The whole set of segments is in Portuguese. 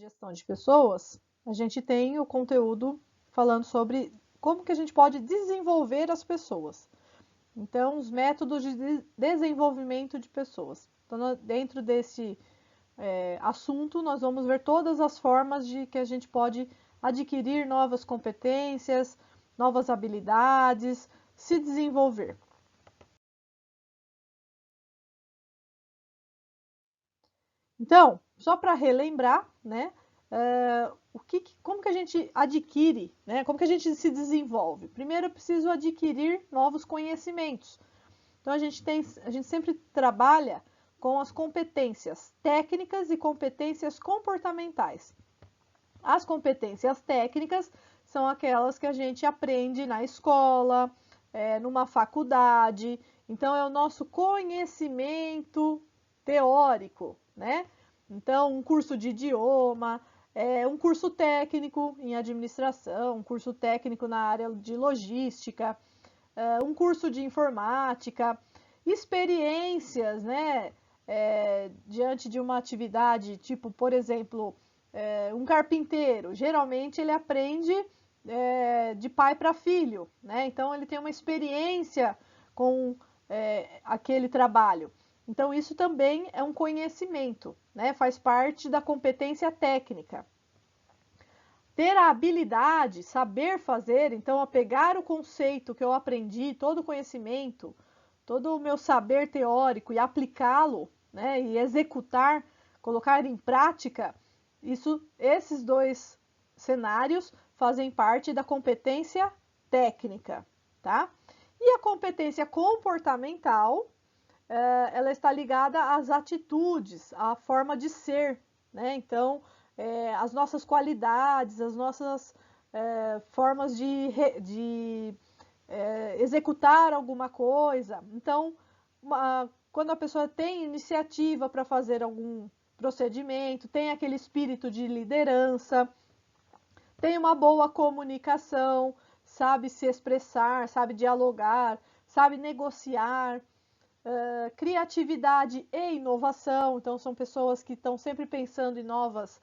gestão de pessoas, a gente tem o conteúdo falando sobre como que a gente pode desenvolver as pessoas. Então, os métodos de desenvolvimento de pessoas. Então, dentro desse assunto, nós vamos ver todas as formas de que a gente pode adquirir novas competências, novas habilidades, se desenvolver. Então, só para relembrar, né, como que a gente adquire, né, como que a gente se desenvolve? Primeiro, eu preciso adquirir novos conhecimentos. Então, a gente sempre trabalha com as competências técnicas e competências comportamentais. As competências técnicas são aquelas que a gente aprende na escola, numa faculdade. Então, é o nosso conhecimento teórico, né? Então, um curso de idioma, um curso técnico em administração, um curso técnico na área de logística, um curso de informática, experiências, né? Diante de uma atividade, tipo, por exemplo, um carpinteiro, geralmente ele aprende de pai para filho, né? Então ele tem uma experiência com aquele trabalho. Então isso também é um conhecimento, né? Faz parte da competência técnica. Ter a habilidade, saber fazer, então a pegar o conceito que eu aprendi, todo o conhecimento, todo o meu saber teórico e aplicá-lo, né? E executar, colocar em prática. Esses dois cenários fazem parte da competência técnica, tá? E a competência comportamental, ela está ligada às atitudes, à forma de ser, né? Então, as nossas qualidades, as nossas formas de executar alguma coisa. Então, quando a pessoa tem iniciativa para fazer algum procedimento, tem aquele espírito de liderança, tem uma boa comunicação, sabe se expressar, sabe dialogar, sabe negociar, criatividade e inovação. Então, são pessoas que estão sempre pensando em novas,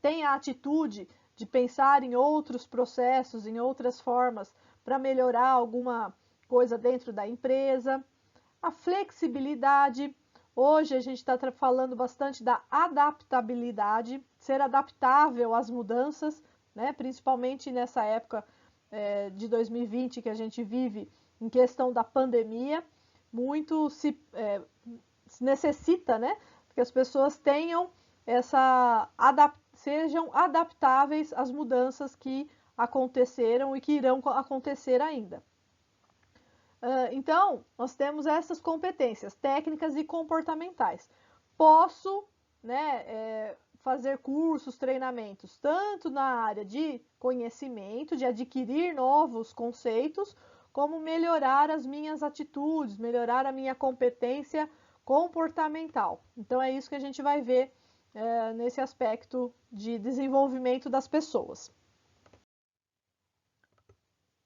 têm a atitude de pensar em outros processos, em outras formas para melhorar alguma coisa dentro da empresa. A flexibilidade. Hoje a gente está falando bastante da adaptabilidade, ser adaptável às mudanças, né? Principalmente nessa época de 2020 que a gente vive em questão da pandemia, muito se necessita, né? Que as pessoas tenham sejam adaptáveis às mudanças que aconteceram e que irão acontecer ainda. Então, nós temos essas competências técnicas e comportamentais. Posso, né, fazer cursos, treinamentos, tanto na área de conhecimento, de adquirir novos conceitos, como melhorar as minhas atitudes, melhorar a minha competência comportamental. Então, é isso que a gente vai ver nesse aspecto de desenvolvimento das pessoas.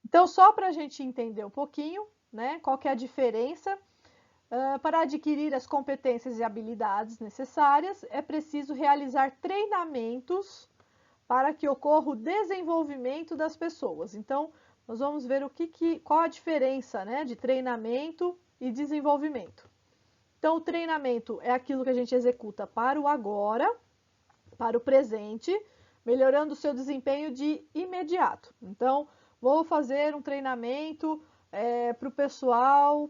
Então, só para a gente entender um pouquinho, né, qual que é a diferença, para adquirir as competências e habilidades necessárias, é preciso realizar treinamentos para que ocorra o desenvolvimento das pessoas. Então, nós vamos ver qual a diferença, né, de treinamento e desenvolvimento. Então, o treinamento é aquilo que a gente executa para o agora, para o presente, melhorando o seu desempenho de imediato. Então, vou fazer um treinamento para o pessoal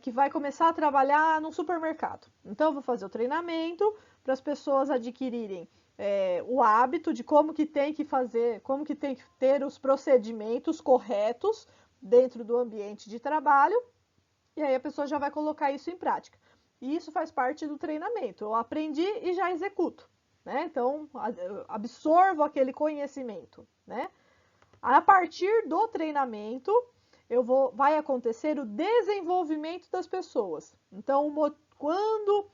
que vai começar a trabalhar num supermercado. Então, vou fazer o treinamento para as pessoas adquirirem o hábito de como que tem que fazer, como que tem que ter os procedimentos corretos dentro do ambiente de trabalho, e aí a pessoa já vai colocar isso em prática. E isso faz parte do treinamento. Eu aprendi e já executo, né? Então, absorvo aquele conhecimento, né? A partir do treinamento, vai acontecer o desenvolvimento das pessoas. Então, quando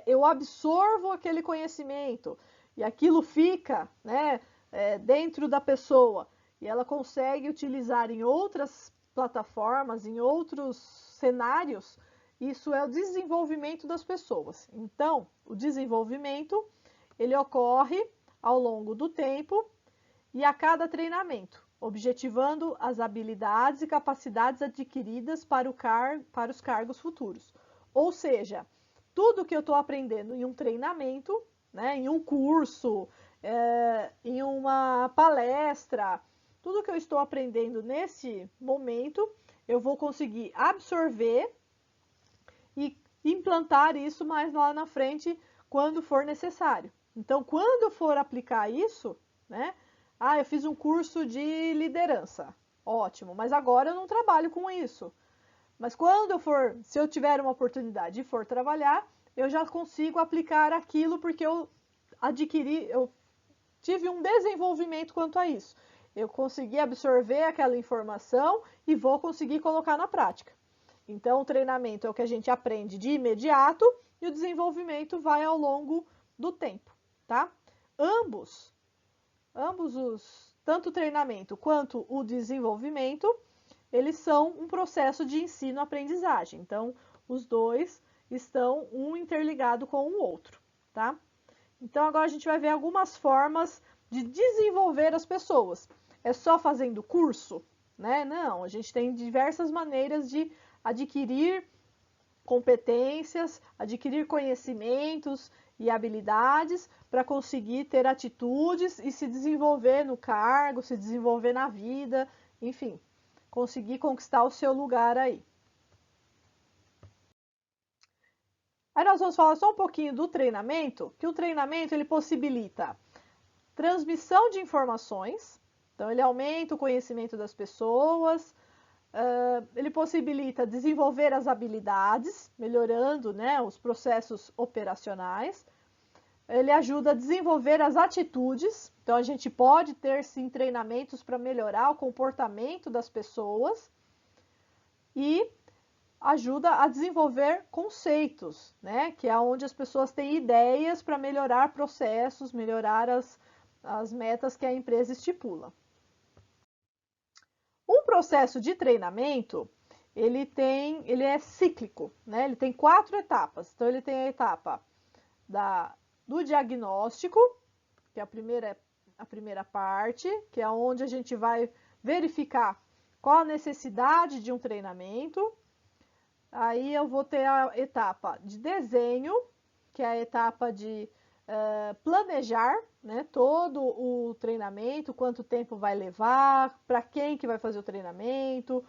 eu absorvo aquele conhecimento e aquilo fica, né, dentro da pessoa e ela consegue utilizar em outras plataformas, em outros cenários, isso é o desenvolvimento das pessoas. Então, o desenvolvimento ele ocorre ao longo do tempo e a cada treinamento, objetivando as habilidades e capacidades adquiridas para os cargos futuros. Ou seja, tudo que eu estou aprendendo em um treinamento, né, em um curso, em uma palestra, tudo que eu estou aprendendo nesse momento, eu vou conseguir absorver e implantar isso mais lá na frente quando for necessário. Então, quando eu for aplicar isso, né? Eu fiz um curso de liderança. Ótimo, mas agora eu não trabalho com isso. Mas quando eu for, se eu tiver uma oportunidade e for trabalhar, eu já consigo aplicar aquilo porque eu tive um desenvolvimento quanto a isso. Eu consegui absorver aquela informação e vou conseguir colocar na prática. Então, o treinamento é o que a gente aprende de imediato e o desenvolvimento vai ao longo do tempo, tá? Tanto o treinamento quanto o desenvolvimento, eles são um processo de ensino-aprendizagem. Então, os dois estão um interligado com o outro, tá? Então, agora a gente vai ver algumas formas de desenvolver as pessoas. É só fazendo curso, né? Não, a gente tem diversas maneiras de adquirir competências, adquirir conhecimentos e habilidades para conseguir ter atitudes e se desenvolver no cargo, se desenvolver na vida, enfim, conseguir conquistar o seu lugar aí. Aí nós vamos falar só um pouquinho do treinamento, que o treinamento ele possibilita transmissão de informações, então ele aumenta o conhecimento das pessoas, ele possibilita desenvolver as habilidades, melhorando, né, os processos operacionais. Ele ajuda a desenvolver as atitudes, então a gente pode ter sim treinamentos para melhorar o comportamento das pessoas e ajuda a desenvolver conceitos, né, que é onde as pessoas têm ideias para melhorar processos, melhorar as metas que a empresa estipula. Um processo de treinamento, ele é cíclico, né? Ele tem 4 etapas. Então, ele tem a etapa do diagnóstico, que é a primeira parte, que é onde a gente vai verificar qual a necessidade de um treinamento. Aí eu vou ter a etapa de desenho, que é a etapa de planejar, né, todo o treinamento, quanto tempo vai levar, para quem que vai fazer o treinamento,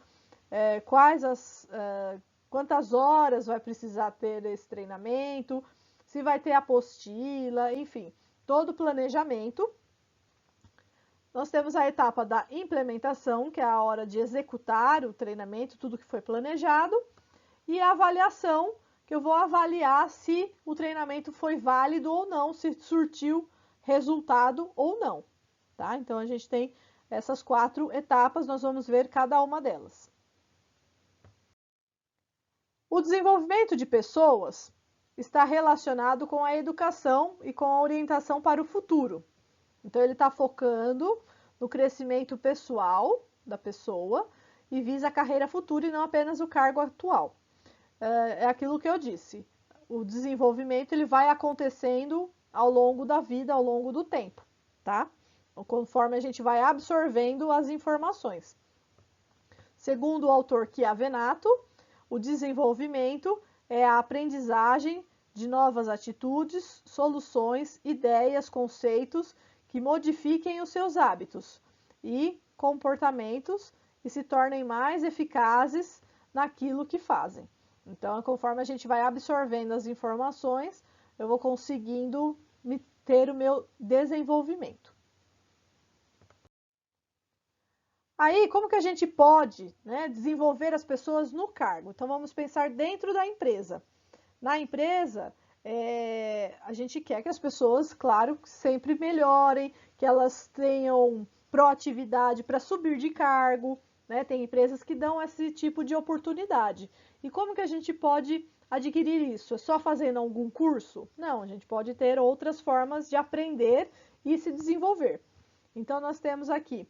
quantas horas vai precisar ter esse treinamento, se vai ter apostila, enfim, todo o planejamento. Nós temos a etapa da implementação, que é a hora de executar o treinamento, tudo que foi planejado, e a avaliação, que eu vou avaliar se o treinamento foi válido ou não, se surtiu resultado ou não, tá? Então, a gente tem essas 4 etapas, nós vamos ver cada uma delas. O desenvolvimento de pessoas está relacionado com a educação e com a orientação para o futuro. Então, ele está focando no crescimento pessoal da pessoa e visa a carreira futura e não apenas o cargo atual. É aquilo que eu disse, o desenvolvimento ele vai acontecendo ao longo da vida, ao longo do tempo, tá? Conforme a gente vai absorvendo as informações. Segundo o autor Chiavenato, o desenvolvimento é a aprendizagem de novas atitudes, soluções, ideias, conceitos que modifiquem os seus hábitos e comportamentos e se tornem mais eficazes naquilo que fazem. Então, conforme a gente vai absorvendo as informações, eu vou conseguindo ter o meu desenvolvimento. Aí, como que a gente pode, né, desenvolver as pessoas no cargo? Então, vamos pensar dentro da empresa. Na empresa, a gente quer que as pessoas, claro, sempre melhorem, que elas tenham proatividade para subir de cargo, né? Tem empresas que dão esse tipo de oportunidade. E como que a gente pode adquirir isso? É só fazendo algum curso? Não, a gente pode ter outras formas de aprender e se desenvolver. Então, nós temos aqui,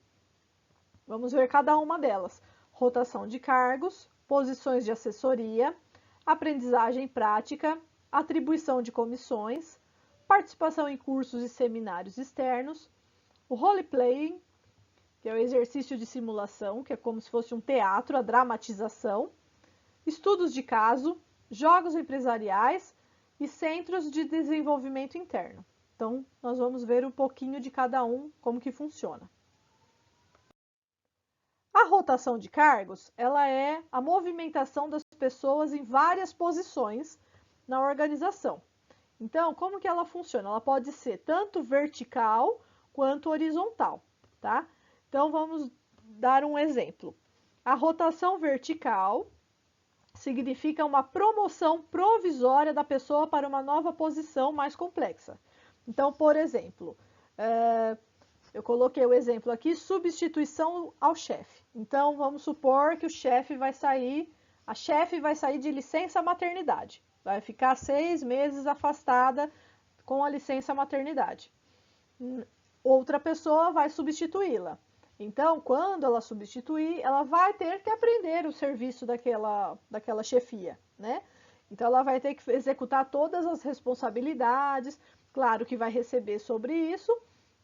vamos ver cada uma delas. Rotação de cargos, posições de assessoria, aprendizagem prática, atribuição de comissões, participação em cursos e seminários externos, o role-playing, que é o exercício de simulação, que é como se fosse um teatro, a dramatização, estudos de caso, jogos empresariais e centros de desenvolvimento interno. Então, nós vamos ver um pouquinho de cada um, como que funciona. A rotação de cargos, ela é a movimentação das pessoas em várias posições na organização. Então, como que ela funciona? Ela pode ser tanto vertical quanto horizontal, tá? Então, vamos dar um exemplo. A rotação vertical significa uma promoção provisória da pessoa para uma nova posição mais complexa. Então, por exemplo, eu coloquei o exemplo aqui, substituição ao chefe. Então, vamos supor que a chefe vai sair de licença maternidade. Vai ficar 6 meses afastada com a licença maternidade. Outra pessoa vai substituí-la. Então, quando ela substituir, ela vai ter que aprender o serviço daquela chefia, né? Então, ela vai ter que executar todas as responsabilidades, claro que vai receber sobre isso,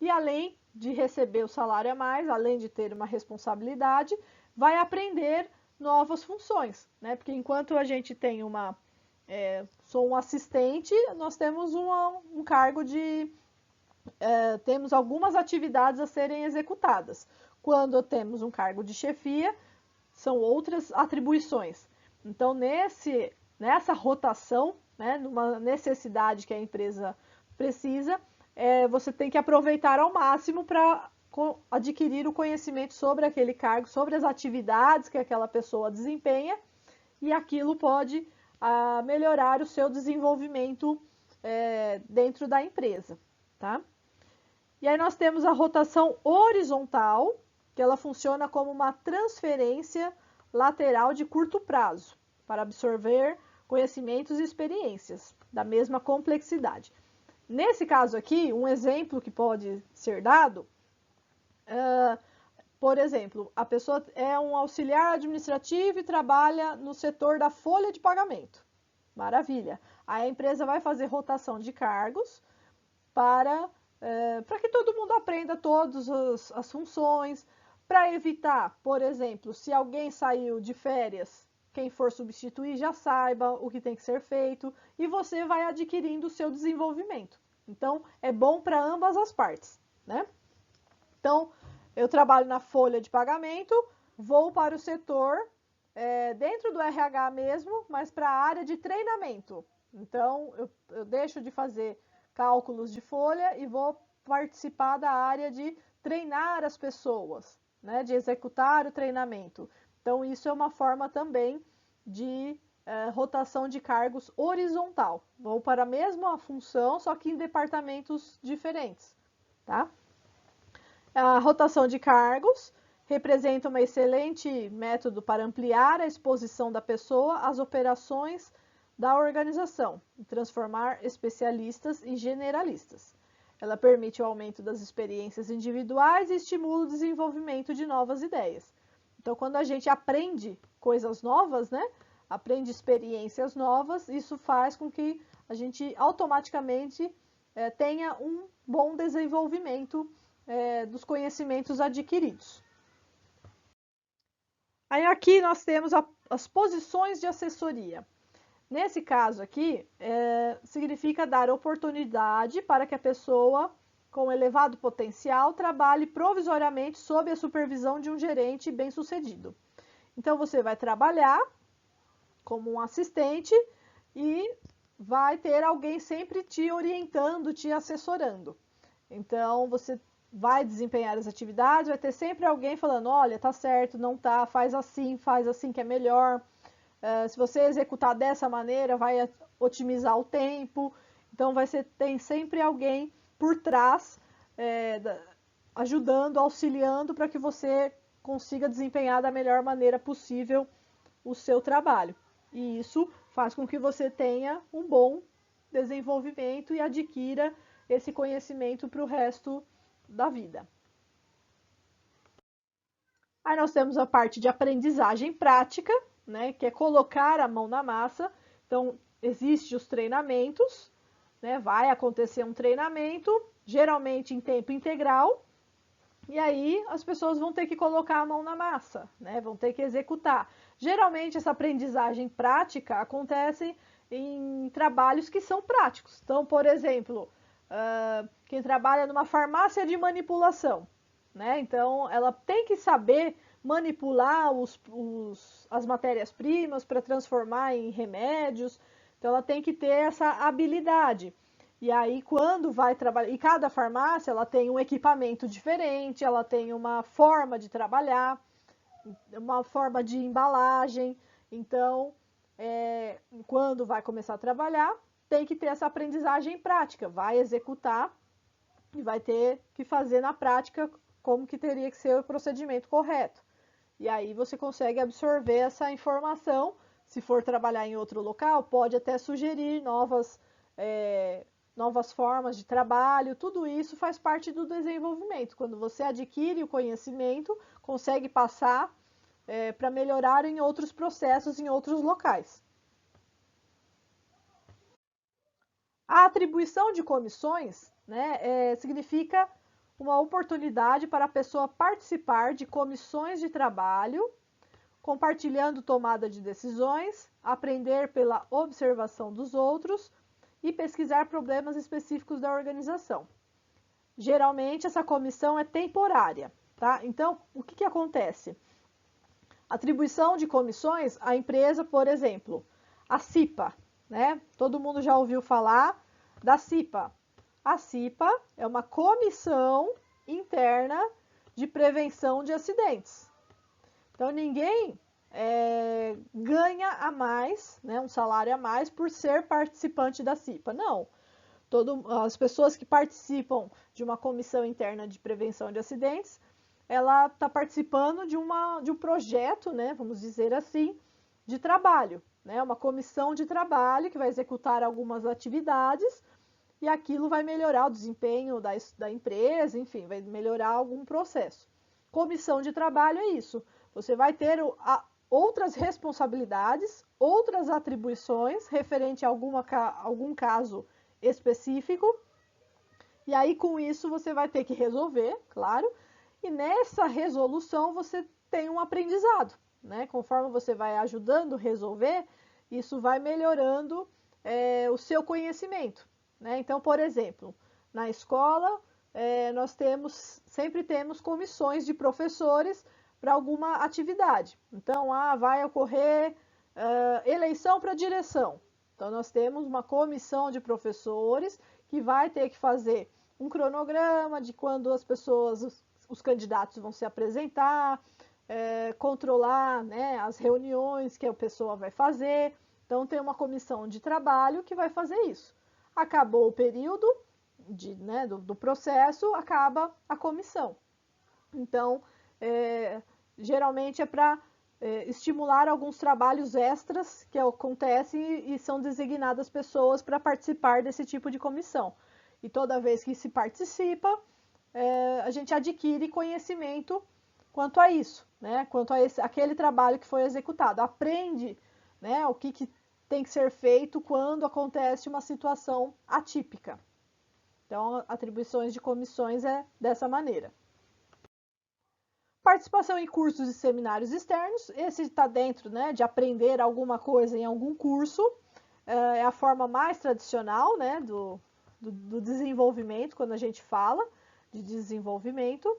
e além de receber o salário a mais, além de ter uma responsabilidade, vai aprender novas funções, né? Porque enquanto a gente tem sou um assistente, nós temos um cargo de... temos algumas atividades a serem executadas. Quando temos um cargo de chefia, são outras atribuições. Então, nessa rotação, né, numa necessidade que a empresa precisa, você tem que aproveitar ao máximo para adquirir o conhecimento sobre aquele cargo, sobre as atividades que aquela pessoa desempenha, e aquilo pode melhorar o seu desenvolvimento dentro da empresa, tá? E aí nós temos a rotação horizontal, que ela funciona como uma transferência lateral de curto prazo, para absorver conhecimentos e experiências da mesma complexidade. Nesse caso aqui, um exemplo que pode ser dado, por exemplo, a pessoa é um auxiliar administrativo e trabalha no setor da folha de pagamento. Maravilha! Aí a empresa vai fazer rotação de cargos para que todo mundo aprenda todas as funções, para evitar, por exemplo, se alguém saiu de férias, quem for substituir já saiba o que tem que ser feito e você vai adquirindo o seu desenvolvimento. Então, é bom para ambas as partes, né? Então, eu trabalho na folha de pagamento, vou para o setor, dentro do RH mesmo, mas para a área de treinamento. Então, eu deixo de fazer cálculos de folha e vou participar da área de treinar as pessoas, né, de executar o treinamento. Então, isso é uma forma também de rotação de cargos horizontal. Vou para a mesma função, só que em departamentos diferentes, tá? A rotação de cargos representa um excelente método para ampliar a exposição da pessoa às operações da organização e transformar especialistas em generalistas. Ela permite o aumento das experiências individuais e estimula o desenvolvimento de novas ideias. Então, quando a gente aprende coisas novas, né, aprende experiências novas, isso faz com que a gente automaticamente tenha um bom desenvolvimento dos conhecimentos adquiridos. Aí aqui nós temos as posições de assessoria. Nesse caso aqui, significa dar oportunidade para que a pessoa com elevado potencial trabalhe provisoriamente sob a supervisão de um gerente bem-sucedido. Então, você vai trabalhar como um assistente e vai ter alguém sempre te orientando, te assessorando. Então, você vai desempenhar as atividades, vai ter sempre alguém falando, olha, tá certo, não tá, faz assim que é melhor. Se você executar dessa maneira, vai otimizar o tempo. Então, tem sempre alguém por trás, ajudando, auxiliando para que você consiga desempenhar da melhor maneira possível o seu trabalho. E isso faz com que você tenha um bom desenvolvimento e adquira esse conhecimento para o resto da vida. Aí nós temos a parte de aprendizagem prática, né, que é colocar a mão na massa. Então, existem os treinamentos, né, vai acontecer um treinamento, geralmente em tempo integral, e aí as pessoas vão ter que colocar a mão na massa, né, vão ter que executar. Geralmente essa aprendizagem prática acontece em trabalhos que são práticos. Então, por exemplo, quem trabalha numa farmácia de manipulação, né? Então, ela tem que saber manipular as matérias-primas para transformar em remédios. Então, ela tem que ter essa habilidade. E aí, quando vai trabalhar... E cada farmácia, ela tem um equipamento diferente, ela tem uma forma de trabalhar, uma forma de embalagem. Então, quando vai começar a trabalhar, tem que ter essa aprendizagem prática. Vai executar e vai ter que fazer na prática como que teria que ser o procedimento correto. E aí você consegue absorver essa informação. Se for trabalhar em outro local, pode até sugerir novas formas de trabalho. Tudo isso faz parte do desenvolvimento. Quando você adquire o conhecimento, consegue passar para melhorar em outros processos, em outros locais. A atribuição de comissões, né, significa uma oportunidade para a pessoa participar de comissões de trabalho, compartilhando tomada de decisões, aprender pela observação dos outros e pesquisar problemas específicos da organização. Geralmente essa comissão é temporária, tá? Então, o que acontece? Atribuição de comissões, a empresa, por exemplo, a CIPA, né? Todo mundo já ouviu falar da CIPA. A CIPA é uma comissão interna de prevenção de acidentes. Então, ninguém ganha a mais, né, um salário a mais por ser participante da CIPA. Não. As pessoas que participam de uma comissão interna de prevenção de acidentes, ela está participando de um projeto, né, vamos dizer assim, de trabalho, né, uma comissão de trabalho que vai executar algumas atividades e aquilo vai melhorar o desempenho da empresa, enfim, vai melhorar algum processo. Comissão de trabalho é isso. Você vai ter outras responsabilidades, outras atribuições referente a algum caso específico, e aí com isso você vai ter que resolver, claro, e nessa resolução você tem um aprendizado, né? Conforme você vai ajudando a resolver, isso vai melhorando o seu conhecimento, né? Então, por exemplo, na escola nós sempre temos comissões de professores para alguma atividade. Então, vai ocorrer eleição para direção. Então, nós temos uma comissão de professores que vai ter que fazer um cronograma de quando os candidatos vão se apresentar, controlar, né, as reuniões que a pessoa vai fazer. Então, tem uma comissão de trabalho que vai fazer isso. Acabou o período do processo, acaba a comissão. Então, geralmente é para estimular alguns trabalhos extras que acontecem e são designadas pessoas para participar desse tipo de comissão. E toda vez que se participa, a gente adquire conhecimento quanto a isso, né? Quanto a aquele trabalho que foi executado. Aprende, né, o que tem que ser feito quando acontece uma situação atípica. Então, atribuições de comissões é dessa maneira. Participação em cursos e seminários externos, esse está dentro, né, de aprender alguma coisa em algum curso, é a forma mais tradicional, né, do desenvolvimento, quando a gente fala de desenvolvimento.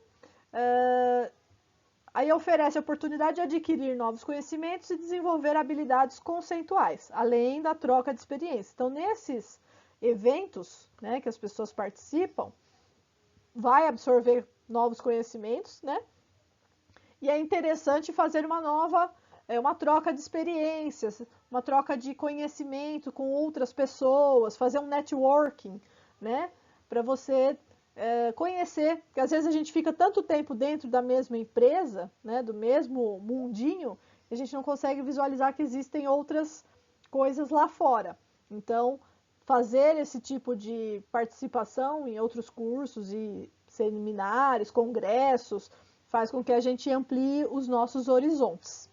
Aí oferece a oportunidade de adquirir novos conhecimentos e desenvolver habilidades conceituais, além da troca de experiência. Então, nesses eventos, né, que as pessoas participam, vai absorver novos conhecimentos, né? E é interessante fazer uma troca de experiências, uma troca de conhecimento com outras pessoas, fazer um networking, né? Para você conhecer, porque às vezes a gente fica tanto tempo dentro da mesma empresa, né, do mesmo mundinho, que a gente não consegue visualizar que existem outras coisas lá fora. Então, fazer esse tipo de participação em outros cursos e seminários, congressos, faz com que a gente amplie os nossos horizontes.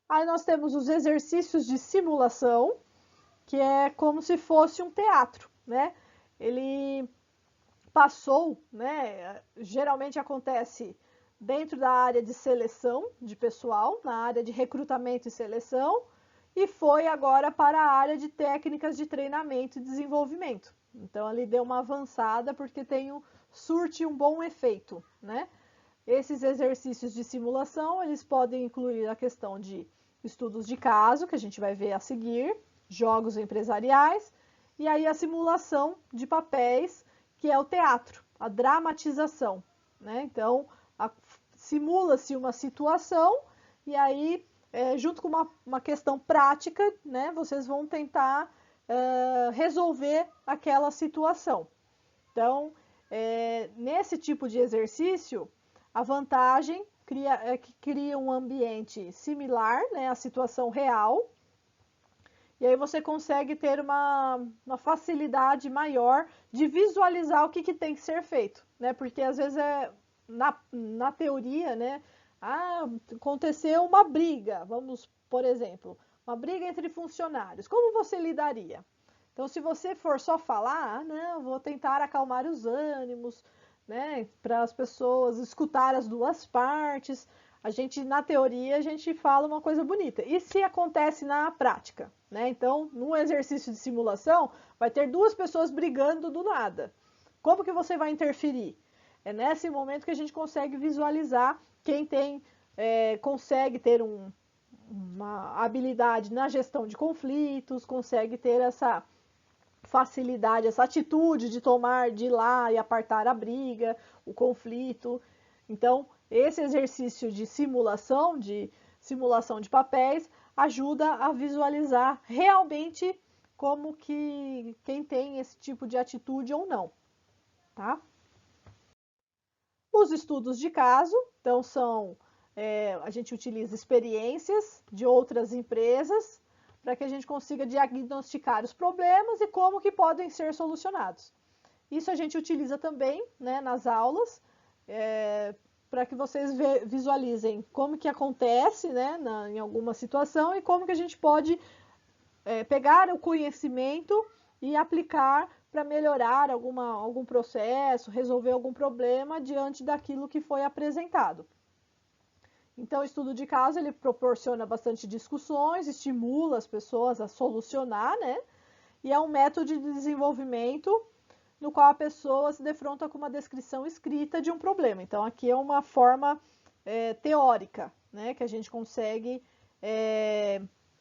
Aí nós temos os exercícios de simulação, que é como se fosse um teatro, né? Ele passou, né? Geralmente acontece dentro da área de seleção de pessoal, na área de recrutamento e seleção, e foi agora para a área de técnicas de treinamento e desenvolvimento. Então ele deu uma avançada porque surte um bom efeito, né? Esses exercícios de simulação, eles podem incluir a questão de estudos de caso, que a gente vai ver a seguir, jogos empresariais, e aí a simulação de papéis, que é o teatro, a dramatização, né? Então, simula-se uma situação e aí, junto com uma questão prática, né, vocês vão tentar resolver aquela situação. Então, nesse tipo de exercício, a vantagem é que cria um ambiente similar, né, à situação real, e aí você consegue ter uma facilidade maior de visualizar o que tem que ser feito, né? Porque às vezes na teoria, né? Aconteceu uma briga, vamos, por exemplo, uma briga entre funcionários. Como você lidaria? Então, se você for só falar, não, vou tentar acalmar os ânimos, né? Para as pessoas escutar as duas partes. Na teoria, a gente fala uma coisa bonita. E se acontece na prática? Né? Então, no exercício de simulação, vai ter duas pessoas brigando do nada. Como que você vai interferir? É nesse momento que a gente consegue visualizar quem consegue ter uma habilidade na gestão de conflitos, consegue ter essa facilidade, essa atitude de ir lá e apartar a briga, o conflito. Então, esse exercício de simulação de papéis, ajuda a visualizar realmente como que quem tem esse tipo de atitude ou não, tá? Os estudos de caso, então a gente utiliza experiências de outras empresas para que a gente consiga diagnosticar os problemas e como que podem ser solucionados. Isso a gente utiliza também, né, nas aulas, para que vocês visualizem como que acontece, né, em alguma situação e como que a gente pode pegar o conhecimento e aplicar para melhorar algum processo, resolver algum problema diante daquilo que foi apresentado. Então, o estudo de caso, ele proporciona bastante discussões, estimula as pessoas a solucionar, né? E é um método de desenvolvimento no qual a pessoa se defronta com uma descrição escrita de um problema. Então, aqui é uma forma teórica, né? Que a gente consegue...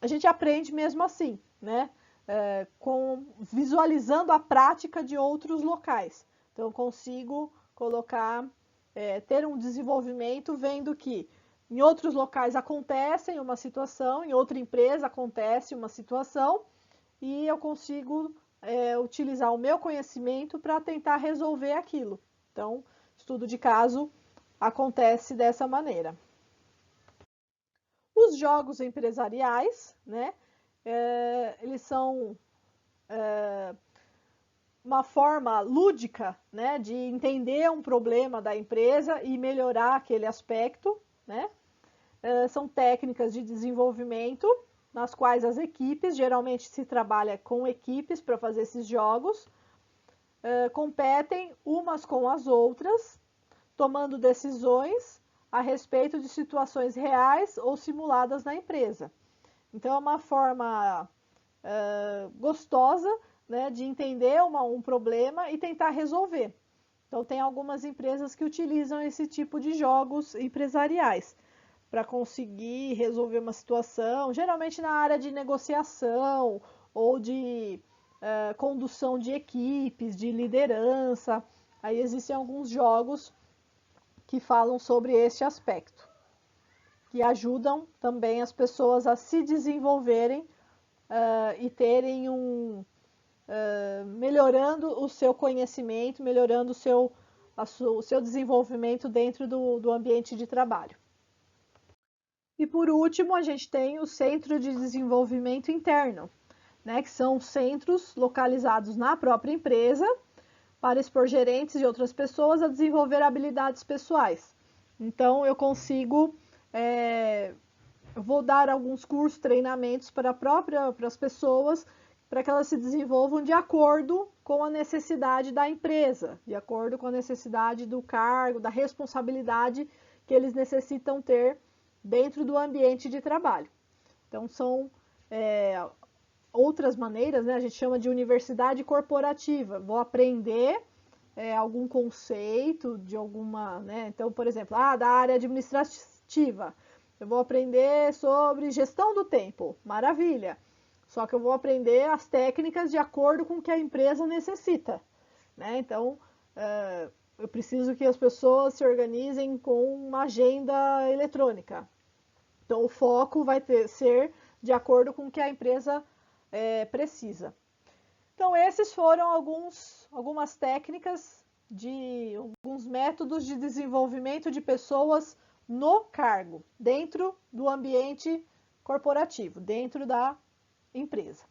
a gente aprende mesmo assim, né? Visualizando a prática de outros locais. Então, eu consigo ter um desenvolvimento vendo que em outros locais acontece uma situação, em outra empresa acontece uma situação, e eu consigo utilizar o meu conhecimento para tentar resolver aquilo. Então, estudo de caso acontece dessa maneira. Os jogos empresariais, né, eles são uma forma lúdica, né, de entender um problema da empresa e melhorar aquele aspecto, né? São técnicas de desenvolvimento nas quais as equipes, geralmente se trabalha com equipes para fazer esses jogos, competem umas com as outras, tomando decisões a respeito de situações reais ou simuladas na empresa. Então, é uma forma gostosa, né, de entender um problema e tentar resolver. Então, tem algumas empresas que utilizam esse tipo de jogos empresariais para conseguir resolver uma situação, geralmente na área de negociação ou de condução de equipes, de liderança. Aí existem alguns jogos que falam sobre este aspecto, que ajudam também as pessoas a se desenvolverem e terem melhorando o seu conhecimento, melhorando o seu desenvolvimento dentro do ambiente de trabalho. E por último, a gente tem o Centro de Desenvolvimento Interno, né, que são centros localizados na própria empresa para expor gerentes e outras pessoas a desenvolver habilidades pessoais. Então, eu vou dar alguns cursos, treinamentos para as pessoas para que elas se desenvolvam de acordo com a necessidade da empresa, de acordo com a necessidade do cargo, da responsabilidade que eles necessitam ter dentro do ambiente de trabalho. Então, são outras maneiras, né? A gente chama de universidade corporativa. Vou aprender algum conceito de alguma, né? Então, por exemplo, da área administrativa. Eu vou aprender sobre gestão do tempo. Maravilha! Só que eu vou aprender as técnicas de acordo com o que a empresa necessita, né? Então, eu preciso que as pessoas se organizem com uma agenda eletrônica. Então, o foco vai ser de acordo com o que a empresa precisa. Então, esses foram algumas técnicas alguns métodos de desenvolvimento de pessoas no cargo, dentro do ambiente corporativo, dentro da empresa.